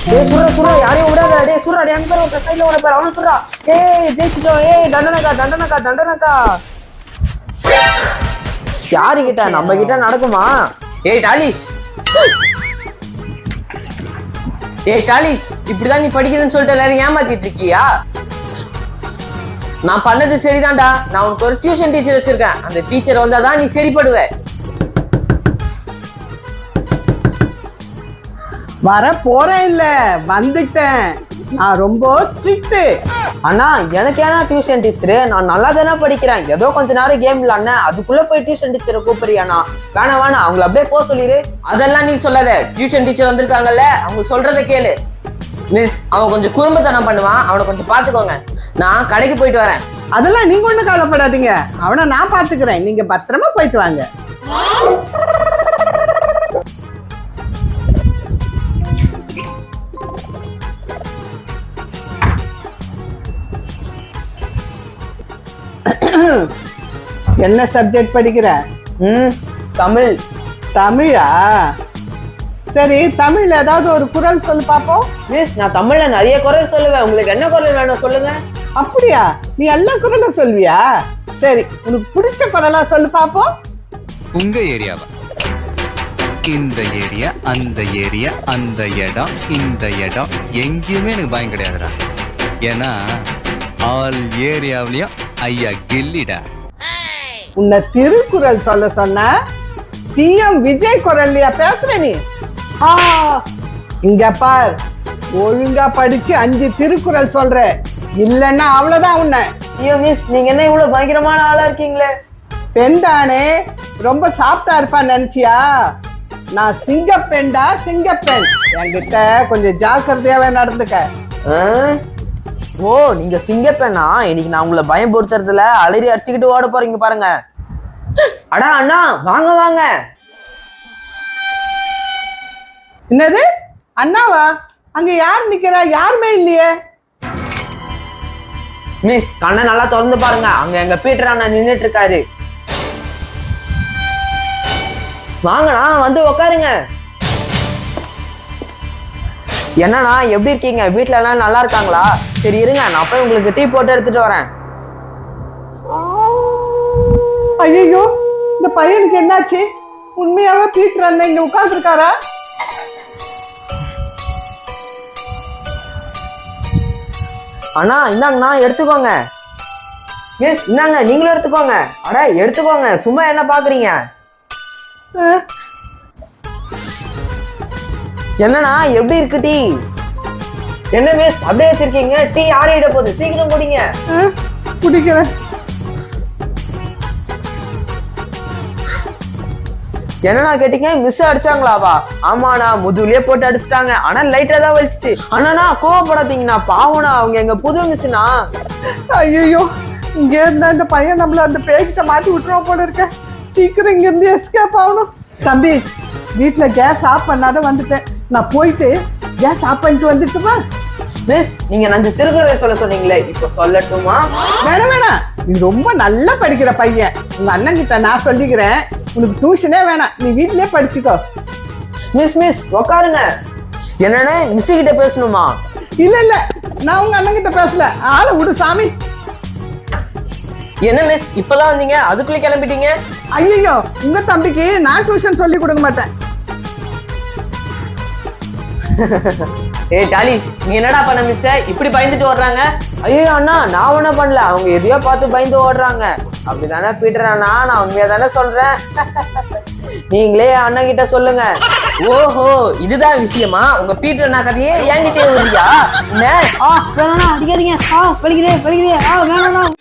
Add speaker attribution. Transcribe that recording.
Speaker 1: டேய் சுரா சுரா யாரையும் விடாத. டேய் சுரா டேய் அங்க ஒரு சைடுல ஓட பாரு. அவன சுரா. ஏய் ஜெயிச்சிட்டோம். ஏய் தண்டனக்கா. யாரு கிட்ட நம்ம கிட்ட நடக்குமா?
Speaker 2: ஏய் டாலிஷ், இப்படிதான் நீ படிக்கிறேன்னு சொல்லிட்டு எல்லாரும் ஏமாத்திட்டு இருக்கியா? நான் பண்ணது சரிதான்டா. நான் உனக்கு ஒரு டியூஷன் டீச்சர் வச்சிருக்கேன். அந்த டீச்சர் வந்தாதான் நீ சரிப்படுவ.
Speaker 3: வர போறேன் இல்ல, வந்துட்டேன். நான் ரொம்ப ஸ்ட்ரிக்ட்.
Speaker 1: அண்ணா எனக்கு ஏன்னா டியூஷன் டீச்சரு? நான் நல்லா தானே படிக்கிறேன். ஏதோ கொஞ்ச நேரம் கேம் விளாட்னே, அதுக்குள்ள போய் டியூஷன் டீச்சரை கூப்பிடுறியாண்ணா? வேணாம் அவங்கள அப்படியே போக சொல்லிடு.
Speaker 2: அதெல்லாம் நீ சொல்லாத. டியூஷன் டீச்சர் வந்திருக்காங்கல்ல, அவங்க சொல்றத கேளு. மிஸ், அவன் கொஞ்சம் குறும்புத்தனம் பண்ணுவான். அவனை கொஞ்சம் பாத்துக்கோங்க. நான் கடைக்கு போயிட்டு வரேன்.
Speaker 3: அதெல்லாம் நீங்க ஒண்ணும் கவலைப்படாதீங்க, அவனை நான் பாத்துக்கிறேன். நீங்க பத்திரமா போயிட்டு வாங்க. என்ன சப்ஜெக்ட் படிக்கிற?
Speaker 1: தமிழ்.
Speaker 3: தமிழா? சரி, தமிழ்ல ஏதாவது ஒரு குறள் சொல்லு பாப்போம்.
Speaker 1: மிஸ், நான் தமிழ்ல நிறைய குரல் சொல்லுவேன். உங்களுக்கு என்ன குரல் வேணும் சொல்லுங்க.
Speaker 3: அப்படியா? நீ எல்லா குறளும் சொல்வியா? சரி, உனக்கு பிடிச்ச குறளா சொல்லு பாப்போம்.
Speaker 4: உங்க ஏரியாவா? இந்த ஏரியா, அந்த ஏரியா, அந்த இடம், இந்த இடம் எங்கேயுமே எனக்கு பயம் கிடையாதுடா. ஏன்னா ஆல் ஏரியாவிலயும் ஐயா கில்லிடா.
Speaker 3: உன்னை திருக்குறள் சொல்ல சொன்ன சிஎம் விஜய் குரல்லையா பேசுற நீ? இங்க பார், ஒழுங்கா படிச்சு 5 திருக்குறள் சொல்ற, இல்லன்னா அவ்வளவுதான் உன்னை.
Speaker 1: ஐயோ மிஸ், நீங்க என்ன இவ்வளவு பயங்கரமான ஆளா இருக்கீங்களே?
Speaker 3: பெண் தானே, ரொம்ப சாப்பிட்டா இருப்பான்னு நினைச்சியா? நான் சிங்கப்பெண்டா, சிங்கப்பெண். என்கிட்ட கொஞ்சம் ஜாக்கிரதையாவே நடந்துக்க.
Speaker 1: ஓ, நீங்க சிங்கப்பெண்ணா? இன்னைக்கு நான் உங்களை பயன்படுத்துறதுல அலறி அடிச்சுக்கிட்டு ஓட போறீங்க பாருங்க. அடா அண்ணா, வாங்க வாங்க.
Speaker 3: என்னது அண்ணாவா? அங்க யார் நிக்கிறா? யாருமே இல்லையே.
Speaker 1: மிஸ், கண்ணை நல்லா திறந்து பாருங்க. அங்க எங்க பீட்டர் அண்ணா நின்னுட்டு இருக்காரு. வாங்கண்ணா, வந்து உக்காருங்க. என்னண்ணா எப்படி இருக்கீங்க? வீட்டுல எல்லாம் நல்லா இருக்காங்களா? சரி இருங்க, நான் போய் உங்களுக்கு டீ போட்டு எடுத்துட்டு வரேன்.
Speaker 3: ஐயோ, இந்த பையனுக்கு என்னாச்சு? உண்மையாவே பீட்டர் அண்ணன் இங்க உட்கார்ந்து இருக்காரா?
Speaker 1: அண்ணா இந்தாங்கண்ணா, எடுத்துக்கோங்க. மிஸ் இந்தாங்க, நீங்களும் எடுத்துக்கோங்க. அட எடுத்துக்கோங்க, சும்மா என்ன பாக்குறீங்க? என்னண்ணா எப்படி இருக்கு டீ? என்ன மிஸ் அப்படியே வச்சிருக்கீங்க? டீ ஆறிட போகுது, சீக்கிரம் குடிங்க.
Speaker 3: குடிக்கிறேன்.
Speaker 1: என்னண்ணா கேட்டீங்க? மிஸ் அடிச்சாங்களாவா? ஆமாண்ணா, முதுகுலயே போட்டு அடிச்சுட்டாங்க. ஆனா லைட்டா தான் வலிச்சுச்சு. அண்ணா கோவப்படாதீங்கண்ணா, பாவனா, அவங்க எங்க புது மிஸ்னா.
Speaker 3: ஐயோ, இங்க இருந்தா இந்த பையன் நம்மள அந்த பேய்கிட்ட மாட்டி விட்டுருவோம் போல இருக்க. சீக்கிரம் இங்க இருந்து எஸ்கேப் ஆகணும். தம்பி, வீட்டுல கேஸ் ஆஃப் பண்ணாத வந்துட்டேன். நான் போயிட்டு கேஸ் ஆஃப் பண்ணிட்டு வந்துட்டுமா?
Speaker 1: மிஸ், நீங்க நஞ்சு திருக்குறளை சொல்ல சொன்னீங்களே, இப்ப சொல்லட்டுமா?
Speaker 3: வேணாம், நீ ரொம்ப நல்லா படிக்கிற பையன். உங்க அண்ணன் கிட்ட நான் சொல்லிக்கிறேன், உனக்கு டியூஷனே வேணாம், நீ வீட்லயே படிச்சுக்கோ.
Speaker 1: மிஸ் உக்காருங்க. என்னன்னு மிஸ் கிட்ட பேசணுமா?
Speaker 3: இல்ல, நான் உங்க அண்ணன் கிட்ட பேசல. ஆளை விடு சாமி.
Speaker 2: என்ன மிஸ், இப்பதான் வந்தீங்க, அதுக்குள்ளே கிளம்பிட்டீங்க?
Speaker 3: ஐயோ, உங்க தம்பிக்கு நான் டியூஷன் சொல்லி கொடுக்க மாட்டேன்.
Speaker 2: ஏய் டாலிஷ், நீ என்னடா பண்ண மிஸ்? இப்படி பயந்துட்டு ஓடுறாங்க?
Speaker 1: ஐயோ அண்ணா, நான் ஒன்னும் பண்ணல. அவங்க எதையோ பார்த்து பயந்து ஓடுறாங்க. அப்படிதானே பீட்டர் அண்ணா? நான் உண்மையா தானே சொல்றேன். நீங்களே அண்ணன் கிட்ட சொல்லுங்க.
Speaker 2: ஓஹோ, இதுதான் விஷயமா? உங்க பீட்டர் அண்ணா கதையே என்கிட்டே வருவியா?
Speaker 1: அடிக்காதீங்க. வேணாம்